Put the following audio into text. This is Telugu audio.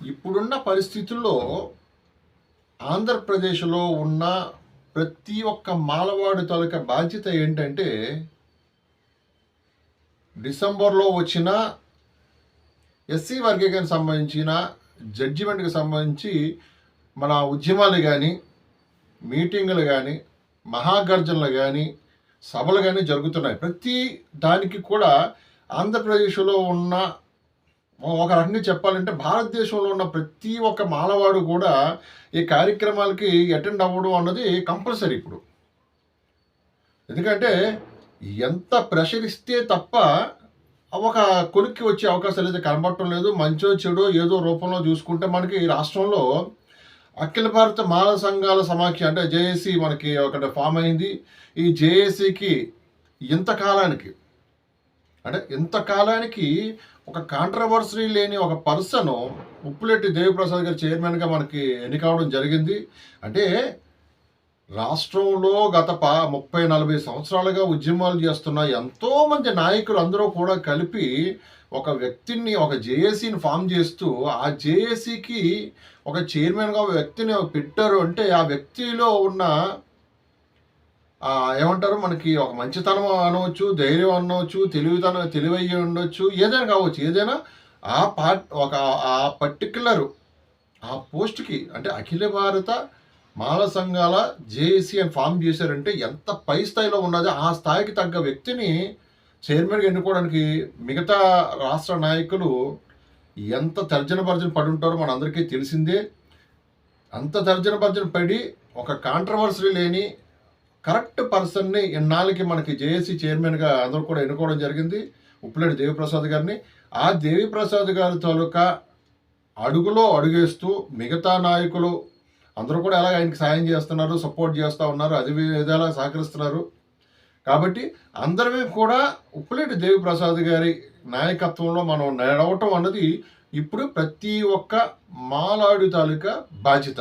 ఇప్పుడున్న పరిస్థితుల్లో ఆంధ్రప్రదేశ్‌లో ఉన్న ప్రతి ఒక్క మాలవాడి తాలూకా బాధ్యత ఏంటంటే, డిసెంబర్‌లో వచ్చిన ఎస్సీ వర్గీకరణకు సంబంధించిన జడ్జిమెంట్‌కి సంబంధించి మన ఉద్యమాలు గాని, మీటింగులు గాని, మహాగర్జనలు గాని, సభలు గాని జరుగుతున్నాయి. ప్రతి దానికి కూడా ఆంధ్రప్రదేశ్‌లో ఉన్న ఒక రకంగా చెప్పాలంటే భారతదేశంలో ఉన్న ప్రతి ఒక్క మానవాడు కూడా ఈ కార్యక్రమాలకి అటెండ్ అవ్వడం అన్నది కంపల్సరీ ఇప్పుడు. ఎందుకంటే ఎంత ప్రెషర్ ఇస్తే తప్ప ఒక కొలిక్కి వచ్చే అవకాశాలు అయితే కనబడటం లేదు. మంచో చెడో ఏదో రూపంలో చూసుకుంటే మనకి రాష్ట్రంలో అఖిల భారత మాల సంఘాల సమాఖ్య అంటే జేఏసీ మనకి ఒకటి ఫామ్ అయింది. ఈ జేఏసీకి ఇంతకాలానికి ఒక కాంట్రవర్సరీ లేని ఒక పర్సన్ ఉప్పులెట్టి దేవిప్రసాద్ గారు చైర్మన్గా మనకి ఎన్నికవడం జరిగింది. అంటే రాష్ట్రంలో గత 30-40 సంవత్సరాలుగా ఉద్యమాలు చేస్తున్న ఎంతోమంది నాయకులు అందరూ కూడా కలిపి ఒక వ్యక్తిని ఒక జేఏసీని ఫామ్ చేస్తూ ఆ జేఏసీకి ఒక చైర్మన్గా ఒక వ్యక్తిని పెట్టారు. అంటే ఆ వ్యక్తిలో ఉన్న ఏమంటారు మనకి ఒక మంచితనం అనవచ్చు, ధైర్యం అనవచ్చు, తెలివయ్యి ఉండొచ్చు, ఏదైనా కావచ్చు. ఏదైనా ఆ పర్టిక్యులర్ ఆ పోస్ట్‌కి అంటే అఖిల భారత మాల సంఘాల జేఏసీ అని ఫామ్ చేశారంటే ఎంత పై స్థాయిలో ఉన్నదో ఆ స్థాయికి తగ్గ వ్యక్తిని చైర్మన్‌గా ఎన్నుకోవడానికి మిగతా రాష్ట్ర నాయకులు ఎంత తర్జన భర్జన పడి ఉంటారో మనందరికీ తెలిసిందే. అంత తర్జన భర్జన పడి ఒక కాంట్రవర్సరీ లేని కరెక్ట్ పర్సన్ని ఇన్నాళ్ళకి మనకి జేఏసీ చైర్మన్గా అందరూ కూడా ఎన్నుకోవడం జరిగింది, ఉప్పులెట్టి దేవిప్రసాద్ గారిని. ఆ దేవిప్రసాద్ గారి తాలూకా అడుగులో అడుగేస్తూ మిగతా నాయకులు అందరూ కూడా ఎలాగ ఆయనకి సాయం చేస్తున్నారు, సపోర్ట్ చేస్తూ ఉన్నారు, అది విధాలా సహకరిస్తున్నారు. కాబట్టి అందరమే కూడా ఉప్పులెట్టి దేవిప్రసాద్ గారి నాయకత్వంలో మనం నడవటం అన్నది ఇప్పుడు ప్రతి ఒక్క మాలాడి తాలూకా బాధ్యత.